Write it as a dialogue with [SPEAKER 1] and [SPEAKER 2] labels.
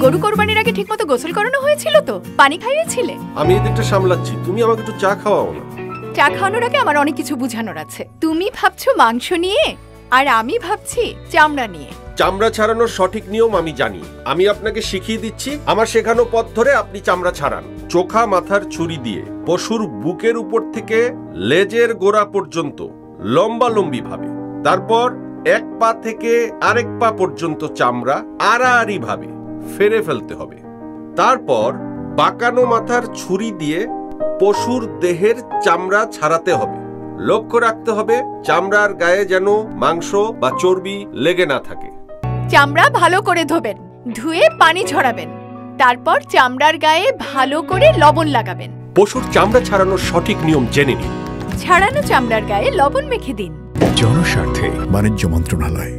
[SPEAKER 1] গরু কোরবানির আগে ঠিকমতো গোসল করানো হয়েছিল তো? পানি খাইয়েছিলে?
[SPEAKER 2] আমি এদিকটা সামলাচ্ছি, তুমি আমাকে একটু চা খাওয়াও না।
[SPEAKER 1] চা খাওয়ানোর আগে আমার অনেক কিছু বোঝানোর আছে। তুমি ভাবছো মাংস নিয়ে, আর আমি ভাবছি চামড়া নিয়ে।
[SPEAKER 2] চামড়া ছাড়ানোর সঠিক নিয়ম আমি জানি, আমি আপনাকে শিখিয়ে দিচ্ছি। আমার শেখানো পথ ধরে আপনি চামড়া ছাড়ান। চোখা মাথার ছুরি দিয়ে পশুর বুকের উপর থেকে লেজের গোড়া পর্যন্ত লম্বালম্বি ভাবে, তারপর এক পা থেকে আরেক পা পর্যন্ত চামড়া আড়াআড়ি ভাবে ফেরে ফেলতে হবে। তারপর বাঁকানো মাথার ছুরি দিয়ে পশুর দেহের চামড়া ছাড়াতে হবে। লক্ষ্য রাখতে হবে চামড়ার গায়ে যেন মাংস বা চর্বি লেগে না থাকে।
[SPEAKER 1] চামড়া ভালো করে ধোবেন, ধুয়ে পানি ঝরাবেন, তারপর চামড়ার গায়ে ভালো করে লবণ লাগাবেন।
[SPEAKER 2] পশুর চামড়া ছাড়ানোর সঠিক নিয়ম জেনে নিন।
[SPEAKER 1] ছাড়ানো চামড়ার গায়ে লবণ মেখে দিন।
[SPEAKER 3] জনস্বার্থে বাণিজ্য মন্ত্রণালয়।